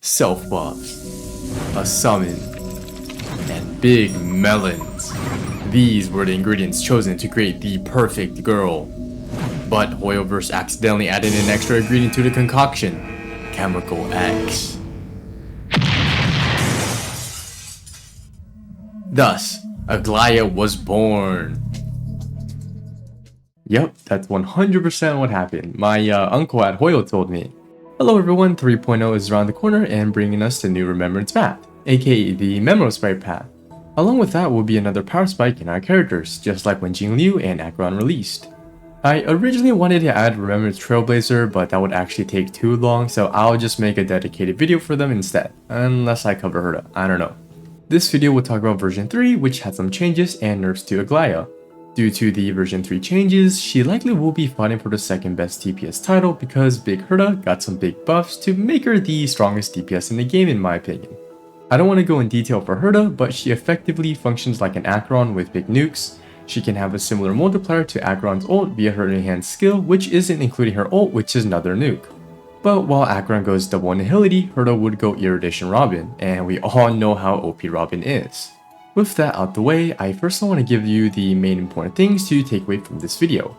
self buffs, a summon, and big melons. These were the ingredients chosen to create the perfect girl. But Hoyoverse accidentally added an extra ingredient to the concoction, Chemical X. Thus, Aglaea was born. Yep, that's 100% what happened. My uncle at Hoyo told me. Hello everyone, 3.0 is around the corner and bringing us the new Remembrance path, aka the Memosprite path. Along with that will be another power spike in our characters, just like when Jingliu and Aglaea released. I originally wanted to add Remembrance Trailblazer, but that would actually take too long, so I'll just make a dedicated video for them instead, unless I cover her up, I don't know. This video will talk about version 3, which had some changes and nerfs to Aglaea. Due to the version 3 changes, she likely will be fighting for the second best DPS title because Big Herta got some big buffs to make her the strongest DPS in the game in my opinion. I don't want to go in detail for Herta, but she effectively functions like an Acheron with big nukes. She can have a similar multiplier to Acheron's ult via her enhanced skill, which isn't including her ult, which is another nuke. But while Acheron goes double nihility, Herta would go Irradiation Robin, and we all know how OP Robin is. With that out the way, I first want to give you the main important things to take away from this video.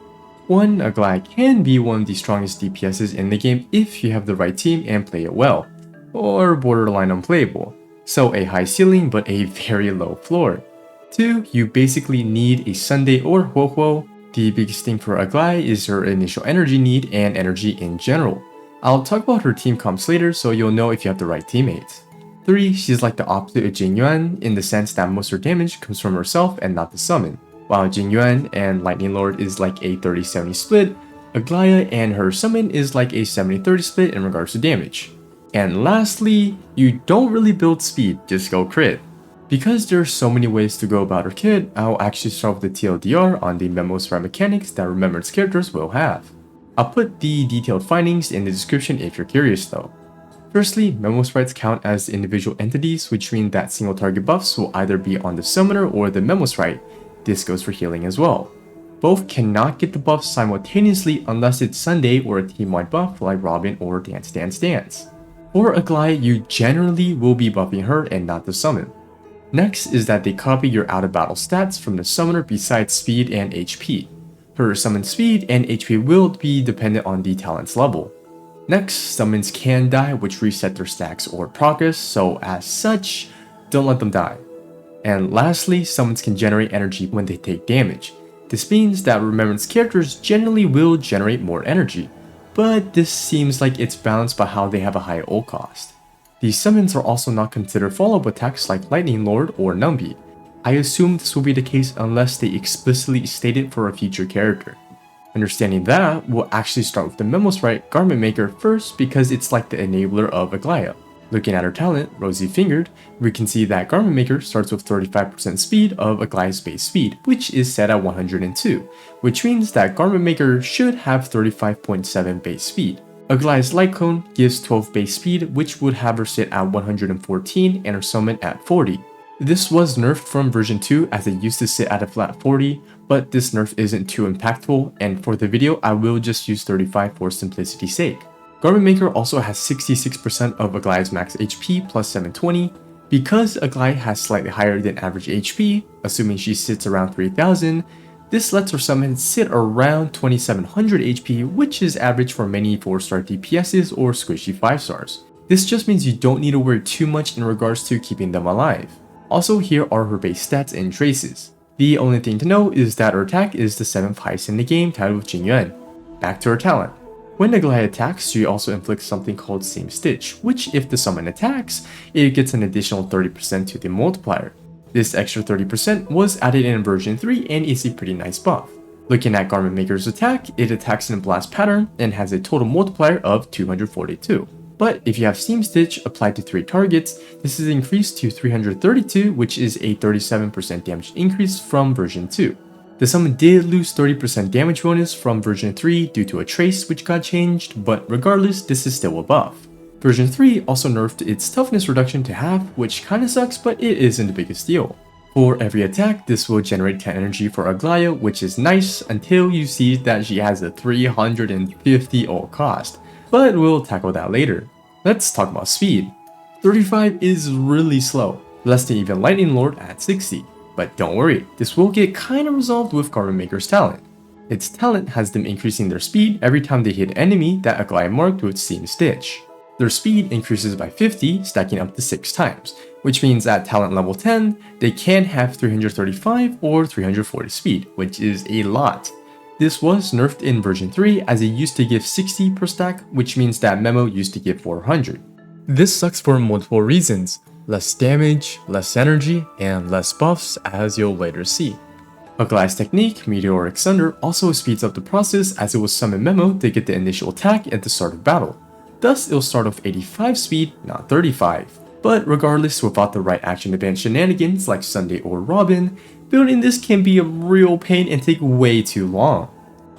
1. Aglaea can be one of the strongest DPSs in the game if you have the right team and play it well, or borderline unplayable, so a high ceiling but a very low floor. 2. You basically need a Sunday or Huohuo. The biggest thing for Aglaea is her initial energy need and energy in general. I'll talk about her team comps later so you'll know if you have the right teammates. 3. She's like the opposite of Jingyuan in the sense that most of her damage comes from herself and not the summon. While Jingyuan and Lightning Lord is like a 30-70 split, Aglaea and her summon is like a 70-30 split in regards to damage. And lastly, you don't really build speed, just go crit. Because there are so many ways to go about her kit, I'll actually start with the TLDR on the Memosprite mechanics that Remembrance characters will have. I'll put the detailed findings in the description if you're curious though. Firstly, Memosprites count as individual entities, which mean that single target buffs will either be on the summoner or the Memosprite. This goes for healing as well. Both cannot get the buffs simultaneously unless it's Sunday or a team-wide buff like Robin or Dance Dance Dance. For Aglaea, you generally will be buffing her and not the summon. Next is that they copy your out-of-battle stats from the summoner besides speed and HP. Her summon speed and HP will be dependent on the talent's level. Next, summons can die, which reset their stacks or progress, so as such, don't let them die. And lastly, summons can generate energy when they take damage. This means that Remembrance characters generally will generate more energy, but this seems like it's balanced by how they have a high ult cost. These summons are also not considered follow-up attacks like Lightning Lord or Numbi. I assume this will be the case unless they explicitly state it for a future character. Understanding that, we'll actually start with the Memosprite Garmentmaker first because it's like the enabler of Aglaea. Looking at her talent, Rosy Fingered, we can see that Garmentmaker starts with 35% speed of Aglaea's base speed, which is set at 102, which means that Garmentmaker should have 35.7 base speed. Aglaea's Light Cone gives 12 base speed, which would have her sit at 114 and her summon at 40. This was nerfed from version 2 as it used to sit at a flat 40, but this nerf isn't too impactful, and for the video I will just use 35 for simplicity's sake. Garmentmaker also has 66% of Aglaea's max HP plus 720. Because Aglaea has slightly higher than average HP, assuming she sits around 3000, this lets her summon sit around 2700 HP, which is average for many 4-star DPSs or squishy 5-stars. This just means you don't need to worry too much in regards to keeping them alive. Also, here are her base stats and traces. The only thing to know is that her attack is the 7th highest in the game, tied with Jingyuan. Back to her talent. When Aglaea attacks, she also inflicts something called Same Stitch, which if the summon attacks, it gets an additional 30% to the multiplier. This extra 30% was added in version 3 and is a pretty nice buff. Looking at Garmentmaker's attack, it attacks in a blast pattern and has a total multiplier of 242. But if you have Steam Stitch applied to 3 targets, this is increased to 332, which is a 37% damage increase from version 2. The summon did lose 30% damage bonus from version 3 due to a trace which got changed, but regardless, this is still a buff. Version 3 also nerfed its toughness reduction to half, which kinda sucks, but it isn't the biggest deal. For every attack, this will generate 10 energy for Aglaea, which is nice until you see that she has a 350 ult cost. But we'll tackle that later. Let's talk about speed. 35 is really slow, less than even Lightning Lord at 60. But don't worry, this will get kinda resolved with Garmentmaker's talent. Its talent has them increasing their speed every time they hit an enemy that Aglaea marked with Steam Stitch. Their speed increases by 50, stacking up to 6 times, which means at talent level 10, they can have 335 or 340 speed, which is a lot. This was nerfed in version 3 as it used to give 60 per stack, which means that Memo used to give 400. This sucks for multiple reasons: less damage, less energy, and less buffs, as you'll later see. Aglaea's technique, Meteoric Thunder, also speeds up the process as it will summon Memo to get the initial attack at the start of battle. Thus, it'll start off 85 speed, not 35. But regardless, without the right action advance shenanigans like Sunday or Robin, building this can be a real pain and take way too long.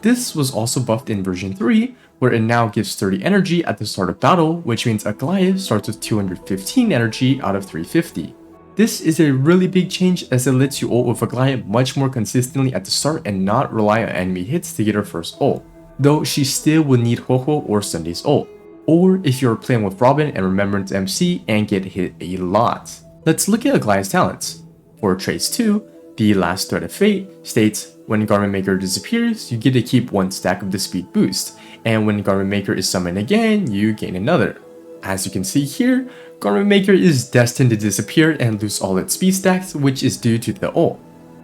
This was also buffed in version 3, where it now gives 30 energy at the start of battle, which means Aglaea starts with 215 energy out of 350. This is a really big change as it lets you ult with Aglaea much more consistently at the start and not rely on enemy hits to get her first ult, though she still will need Ho-Ho or Sunday's ult, or if you're playing with Robin and Remembrance MC and get hit a lot. Let's look at Aglaea's talents. For Trace 2, the Last Thread of Fate states, when Garmentmaker disappears, you get to keep 1 stack of the speed boost, and when Garmentmaker is summoned again, you gain another. As you can see here, Garmentmaker is destined to disappear and lose all its speed stacks, which is due to the ult.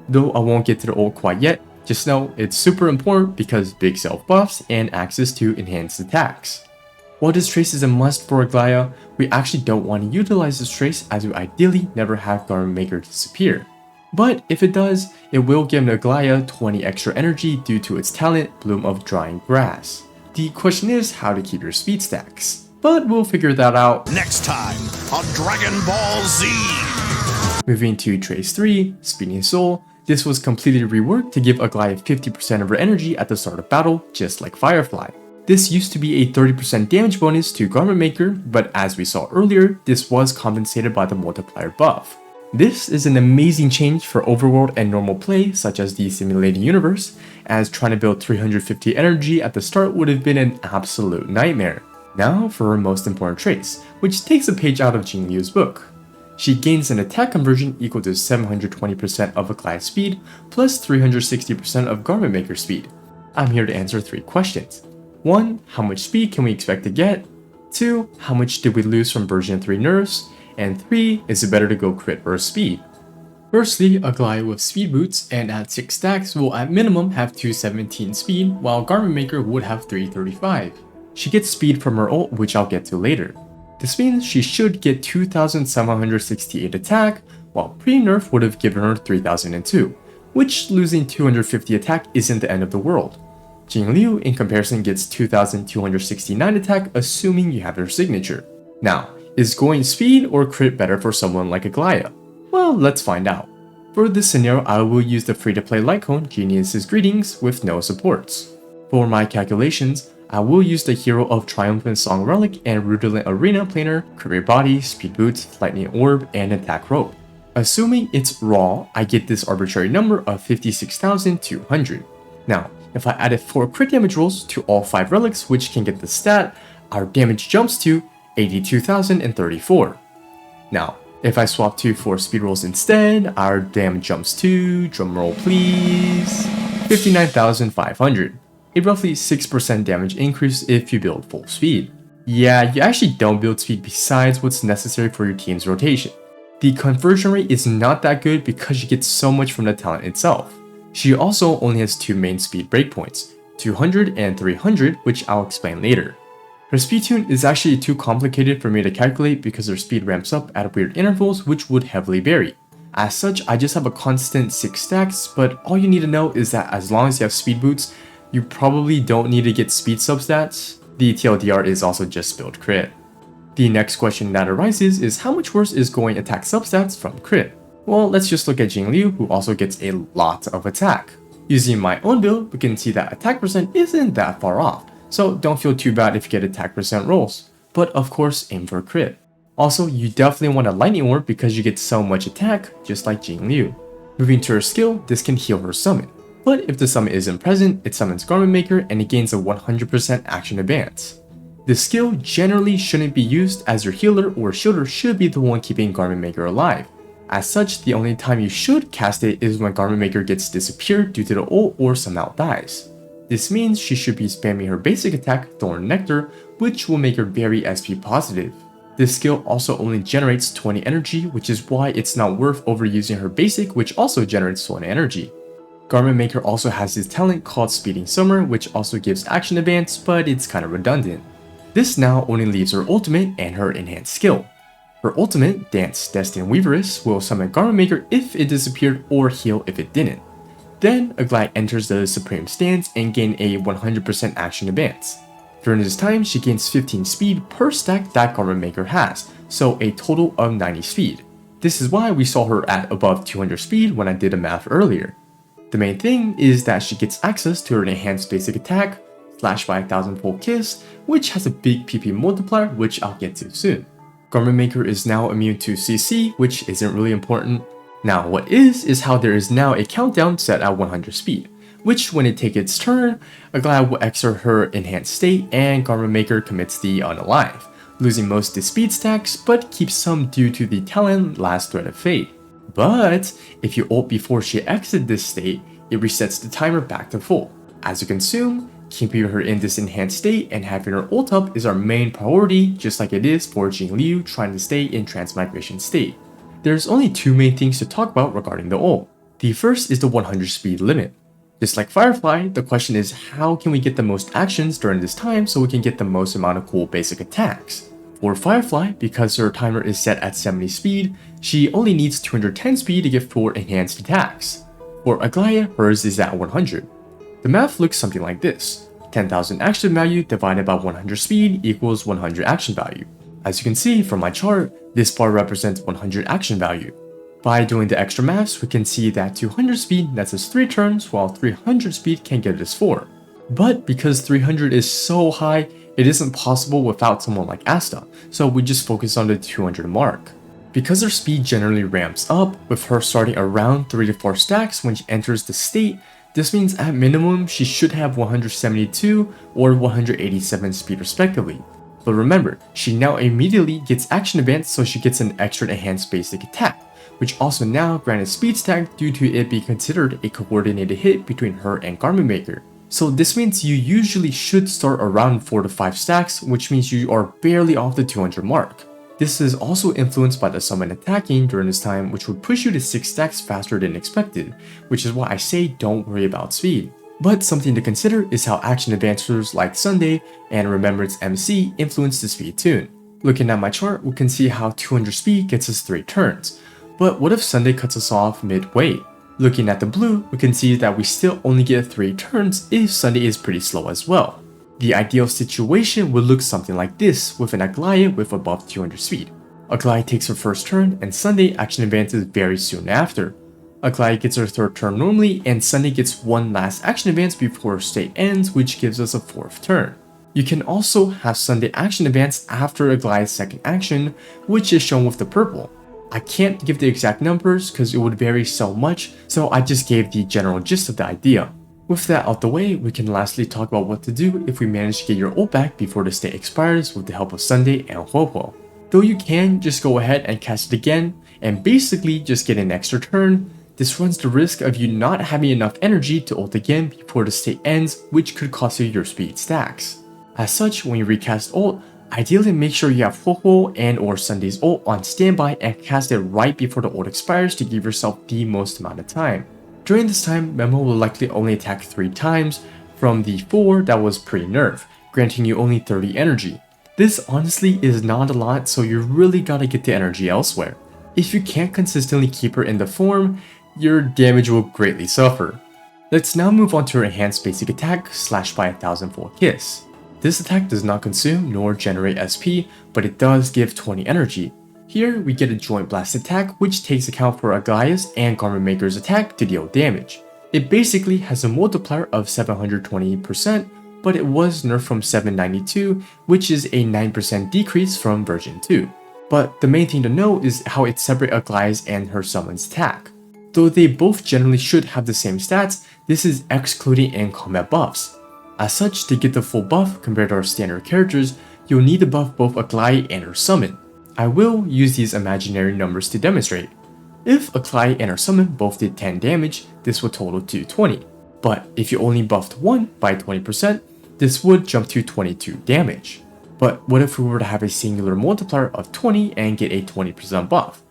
Though I won't get to the ult quite yet, just know it's super important because big self buffs and access to enhanced attacks. While this trace is a must for Aglaea, we actually don't want to utilize this trace as we ideally never have Garmentmaker disappear. But if it does, it will give Aglaea 20 extra energy due to its talent, Bloom of Drying Grass. The question is how to keep your speed stacks, but we'll figure that out next time on Dragon Ball Z. Moving to Trace 3, Speeding Soul, this was completely reworked to give Aglaea 50% of her energy at the start of battle, just like Firefly. This used to be a 30% damage bonus to Garmentmaker, but as we saw earlier, this was compensated by the multiplier buff. This is an amazing change for overworld and normal play such as the simulated universe, as trying to build 350 energy at the start would have been an absolute nightmare. Now for her most important trace, which takes a page out of Jingliu's book. She gains an attack conversion equal to 720% of Aglaea's speed plus 360% of Garmentmaker's speed. I'm here to answer 3 questions. 1. How much speed can we expect to get? 2. How much did we lose from version 3 nerfs? And 3. Is it better to go crit or speed? Firstly, Aglaea with speed boots and at 6 stacks will at minimum have 217 speed, while Garmentmaker would have 335. She gets speed from her ult, which I'll get to later. This means she should get 2768 attack, while pre-nerf would have given her 3002, which losing 250 attack isn't the end of the world. Jingliu in comparison gets 2269 attack assuming you have her signature. Now, is going speed or crit better for someone like Aglaea? Well, let's find out. For this scenario, I will use the free-to-play light cone Genius's Greetings with no supports. For my calculations, I will use the Hero of Triumphant Song Relic and Rudolent Arena Planer, Career Body, Speed Boots, Lightning Orb, and Attack Rope. Assuming it's raw, I get this arbitrary number of 56,200. Now, if I added 4 crit damage rolls to all 5 relics which can get the stat, our damage jumps to 82,034. Now, if I swap to 4 speed rolls instead, our damage jumps to, drumroll please, 59,500. A roughly 6% damage increase if you build full speed. Yeah, you actually don't build speed besides what's necessary for your team's rotation. The conversion rate is not that good because she gets so much from the talent itself. She also only has 2 main speed breakpoints, 200 and 300, which I'll explain later. Her speed tune is actually too complicated for me to calculate because her speed ramps up at weird intervals which would heavily vary. As such, I just have a constant 6 stacks, but all you need to know is that as long as you have speed boots, you probably don't need to get speed substats. The TLDR is also just build crit. The next question that arises is how much worse is going attack substats from crit? Well, let's just look at Jingliu, who also gets a lot of attack. Using my own build, we can see that attack percent isn't that far off, so don't feel too bad if you get attack percent rolls. But of course, aim for crit. Also, you definitely want a Lightning Orb because you get so much attack, just like Jingliu. Moving to her skill, this can heal her summon. But if the summon isn't present, it summons Garmentmaker and it gains a 100% action advance. This skill generally shouldn't be used, as your healer or shielder should be the one keeping Garmentmaker alive. As such, the only time you should cast it is when Garmentmaker gets disappeared due to the ult or somehow dies. This means she should be spamming her basic attack, Thorn Nectar, which will make her very SP positive. This skill also only generates 20 energy, which is why it's not worth overusing her basic, which also generates 20 energy. Garmentmaker also has his talent called Speeding Summer, which also gives action advance, but it's kind of redundant. This now only leaves her ultimate and her enhanced skill. Her ultimate, Dance Destined Weaveress, will summon Garmentmaker if it disappeared or heal if it didn't. Then, Aglaea enters the Supreme Stance and gain a 100% action advance. During this time, she gains 15 speed per stack that Garmentmaker has, so a total of 90 speed. This is why we saw her at above 200 speed when I did the math earlier. The main thing is that she gets access to her enhanced basic attack, Slash by 1000-fold Kiss, which has a big PP multiplier, which I'll get to soon. Garmentmaker is now immune to CC, which isn't really important. Now what is how there is now a countdown set at 100 speed, which when it takes its turn, Aglaea will exert her enhanced state and Garmentmaker commits the unalive, losing most of the speed stacks but keeps some due to the talent Last Thread of Fate. But if you ult before she exits this state, it resets the timer back to full. As you consume, keeping her in this enhanced state and having her ult up is our main priority, just like it is for Jingliu trying to stay in transmigration state. There's only two main things to talk about regarding the ult. The first is the 100 speed limit. Just like Firefly, the question is how can we get the most actions during this time so we can get the most amount of cool basic attacks. For Firefly, because her timer is set at 70 speed, she only needs 210 speed to get 4 enhanced attacks. For Aglaea, hers is at 100. The math looks something like this. 10,000 action value divided by 100 speed equals 100 action value. As you can see from my chart, this bar represents 100 action value. By doing the extra maths, we can see that 200 speed nets us 3 turns, while 300 speed can get us 4. But because 300 is so high, it isn't possible without someone like Asta, so we just focus on the 200 mark. Because her speed generally ramps up, with her starting around 3 to 4 stacks when she enters the state, this means at minimum she should have 172 or 187 speed respectively. But remember, she now immediately gets action advance, so she gets an extra enhanced basic attack, which also now granted speed stack due to it being considered a coordinated hit between her and Garmentmaker. So this means you usually should start around 4 to 5 stacks, which means you are barely off the 200 mark. This is also influenced by the summon attacking during this time, which would push you to 6 stacks faster than expected, which is why I say don't worry about speed. But something to consider is how action advancers like Sunday and Remembrance MC influence the speed tune. Looking at my chart, we can see how 200 speed gets us 3 turns. But what if Sunday cuts us off midway? Looking at the blue, we can see that we still only get 3 turns if Sunday is pretty slow as well. The ideal situation would look something like this with an Aglaea with above 200 speed. Aglaea takes her first turn and Sunday action advances very soon after. Aglaea gets her third turn normally and Sunday gets one last action advance before her state ends, which gives us a 4th turn. You can also have Sunday action advance after Aglaea's second action, which is shown with the purple. I can't give the exact numbers because it would vary so much, so I just gave the general gist of the idea. With that out the way, we can lastly talk about what to do if we manage to get your ult back before the state expires with the help of Sunday and Huohuo. Though you can just go ahead and cast it again and basically just get an extra turn, this runs the risk of you not having enough energy to ult again before the state ends, which could cost you your speed stacks. As such, when you recast ult, ideally make sure you have Huohuo and or Sunday's ult on standby and cast it right before the ult expires to give yourself the most amount of time. During this time, Memo will likely only attack 3 times from the 4 that was pre-nerf, granting you only 30 energy. This honestly is not a lot, so you really gotta get the energy elsewhere. If you can't consistently keep her in the form, your damage will greatly suffer. Let's now move on to her enhanced basic attack, Slash by 1000-fold Kiss. This attack does not consume nor generate SP, but it does give 20 energy. Here, we get a joint blast attack which takes account for Aglaea's and Garmentmaker's attack to deal damage. It basically has a multiplier of 720%, but it was nerfed from 792, which is a 9% decrease from version 2. But the main thing to know is how it separates Aglaea's and her summon's attack. Though they both generally should have the same stats, this is excluding in combat buffs. As such, to get the full buff compared to our standard characters, you'll need to buff both Aglaea and her summon. I will use these imaginary numbers to demonstrate. If Aglaea and her summon both did 10 damage, this would total to 20. But if you only buffed one by 20%, this would jump to 22 damage. But what if we were to have a singular multiplier of 20 and get a 20% buff?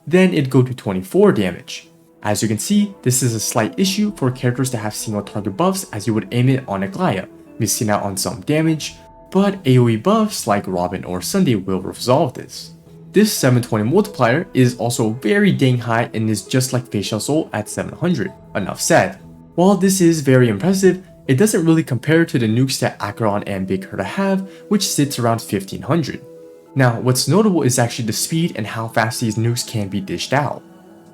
Then it'd go to 24 damage. As you can see, this is a slight issue for characters that have single target buffs, as you would aim it on Aglaea, missing out on some damage, but AoE buffs like Robin or Sunday will resolve this. This 720 multiplier is also very dang high and is just like Facial Soul at 700, enough said. While this is very impressive, it doesn't really compare to the nukes that Acheron and Big Herta have, which sits around 1500. Now, what's notable is actually the speed and how fast these nukes can be dished out.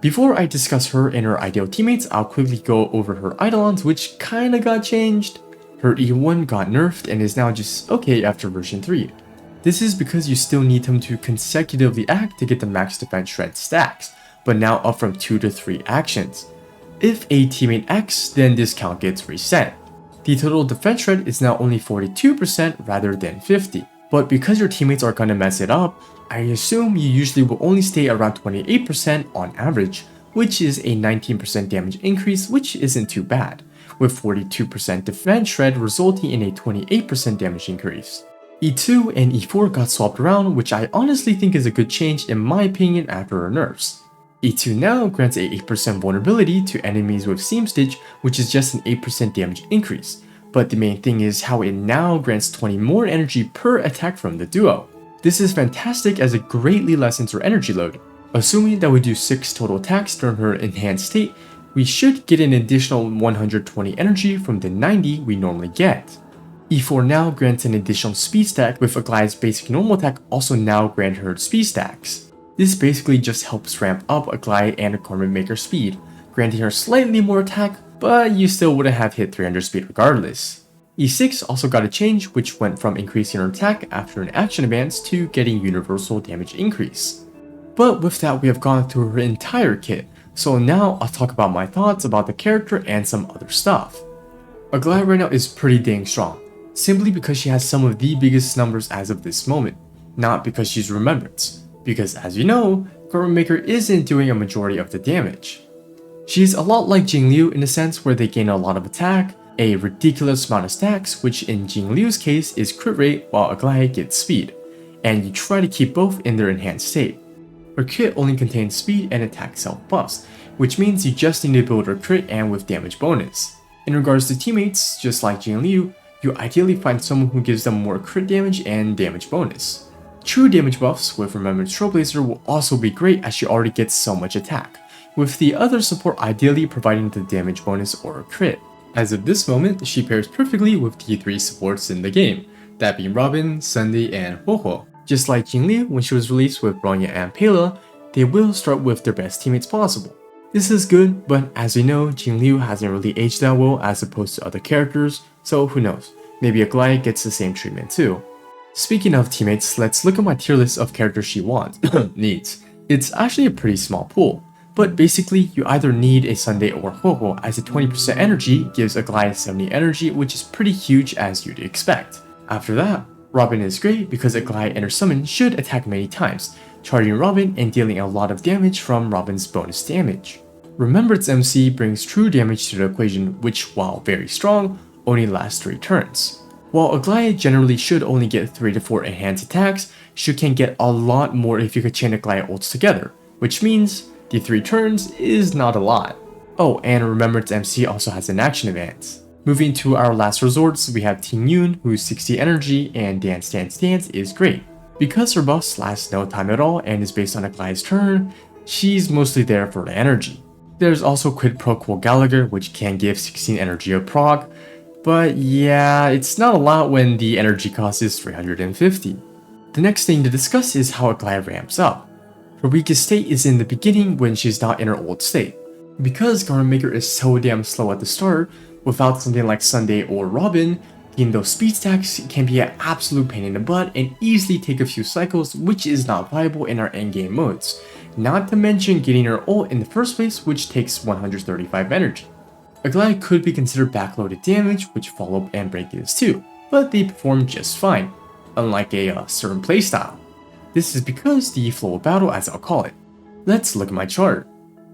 Before I discuss her and her ideal teammates, I'll quickly go over her Eidolons, which kinda got changed. Her E1 got nerfed and is now just okay after version 3. This is because you still need them to consecutively act to get the max defense shred stacks, but now up from 2 to 3 actions. If a teammate acts, then this count gets reset. The total defense shred is now only 42% rather than 50. But because your teammates are gonna mess it up, I assume you usually will only stay around 28% on average, which is a 19% damage increase, which isn't too bad, with 42% defense shred resulting in a 28% damage increase. E2 and E4 got swapped around, which I honestly think is a good change in my opinion after her nerfs. E2 now grants a 8% vulnerability to enemies with Seam Stitch, which is just an 8% damage increase. But the main thing is how it now grants 20 more energy per attack from the duo. This is fantastic as it greatly lessens her energy load. Assuming that we do 6 total attacks during her enhanced state, we should get an additional 120 energy from the 90 we normally get. E4 now grants an additional speed stack, with Aglaea's basic normal attack also now grant her speed stacks. This basically just helps ramp up Aglaea and Garmentmaker speed, granting her slightly more attack, but you still wouldn't have hit 300 speed regardless. E6 also got a change, which went from increasing her attack after an action advance to getting universal damage increase. But with that, we have gone through her entire kit, so now I'll talk about my thoughts about the character and some other stuff. Aglaea right now is pretty dang strong, simply because she has some of the biggest numbers as of this moment, not because she's Remembrance, because as you know, Garmentmaker isn't doing a majority of the damage. She's a lot like Jingliu in the sense where they gain a lot of attack, a ridiculous amount of stacks, which in Jingliu's case is crit rate while Aglaea gets speed, and you try to keep both in their enhanced state. Her kit only contains speed and attack self buffs, which means you just need to build her crit and with damage bonus. In regards to teammates, just like Jingliu, you ideally find someone who gives them more crit damage and damage bonus. True damage buffs with Remembrance Trailblazer will also be great as she already gets so much attack, with the other support ideally providing the damage bonus or crit. As of this moment, she pairs perfectly with the 3 supports in the game, that being Robin, Sunday, and Huohuo. Just like Jingliu when she was released with Bronya and Pela, they will start with their best teammates possible. This is good, but as we know, Jingliu hasn't really aged that well as opposed to other characters, so who knows, maybe Aglaea gets the same treatment too. Speaking of teammates, let's look at my tier list of characters she needs. It's actually a pretty small pool, but basically you either need a Sunday or Huohuo, as a 20% energy gives Aglaea 70 energy, which is pretty huge as you'd expect. After that, Robin is great because Aglaea and her summon should attack many times, charging Robin and dealing a lot of damage from Robin's bonus damage. Remembrance MC brings true damage to the equation, which while very strong, only lasts 3 turns. While Aglaea generally should only get 3 to 4 enhanced attacks, she can get a lot more if you could chain Aglaea ults together, which means the 3 turns is not a lot. Oh, and Remembrance MC also has an action advance. Moving to our last resorts, we have Ting Yun, whose 60 energy and Dance Dance Dance is great. Because her buffs last no time at all and is based on Aglaea's turn, she's mostly there for the energy. There's also Quid Pro Quo Gallagher, which can give 16 energy of proc, but yeah, it's not a lot when the energy cost is 350. The next thing to discuss is how Aglaea ramps up. Her weakest state is in the beginning when she's not in her old state. Because Garmentmaker is so damn slow at the start, without something like Sunday or Robin, getting those speed stacks can be an absolute pain in the butt and easily take a few cycles, which is not viable in our endgame modes. Not to mention getting her ult in the first place, which takes 135 energy. Aglaea could be considered backloaded damage, which follow up and break is too, but they perform just fine. unlike a certain playstyle. This is because the flow of battle, as I'll call it. Let's look at my chart.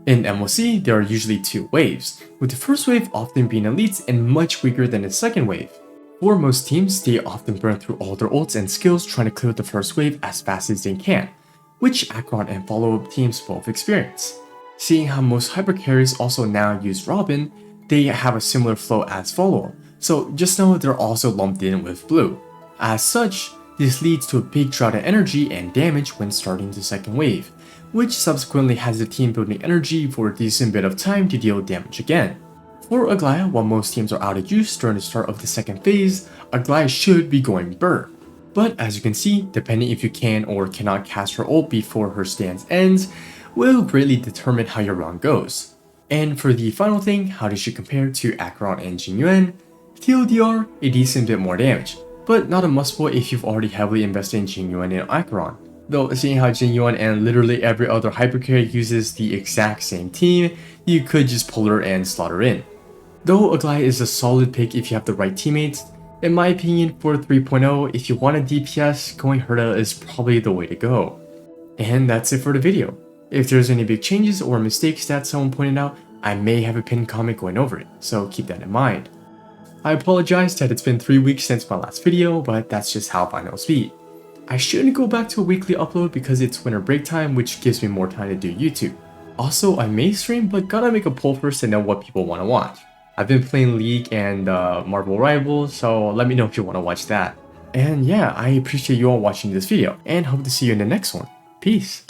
In MOC, there are usually 2 waves, with the first wave often being elites and much weaker than the second wave. For most teams, they often burn through all their ults and skills trying to clear the first wave as fast as they can, which Acheron and follow-up teams both experience. Seeing how most hyper carries also now use Robin, they have a similar flow as follow-up, so just know they're also lumped in with blue. As such, this leads to a big drought in energy and damage when starting the second wave, which subsequently has the team building energy for a decent bit of time to deal damage again. For Aglaea, while most teams are out of juice during the start of the second phase, Aglaea should be going burr. But as you can see, depending if you can or cannot cast her ult before her stance ends, will greatly determine how your round goes. And for the final thing, how does she compare to Acheron and Jingliu? TLDR, a decent bit more damage, but not a must-pull if you've already heavily invested in Jingliu and Acheron. Though seeing how Jingliu and literally every other hypercarry uses the exact same team, you could just pull her and slot her in. Though Aglaea is a solid pick if you have the right teammates, in my opinion for 3.0, if you want a DPS, going Herta is probably the way to go. And that's it for the video. If there's any big changes or mistakes that someone pointed out, I may have a pinned comment going over it, so keep that in mind. I apologize that it's been 3 weeks since my last video, but that's just how finals be. I shouldn't go back to a weekly upload because it's winter break time, which gives me more time to do YouTube. Also, I may stream, but gotta make a poll first to know what people want to watch. I've been playing League and Marvel Rivals, so let me know if you want to watch that. And yeah, I appreciate you all watching this video, and hope to see you in the next one. Peace!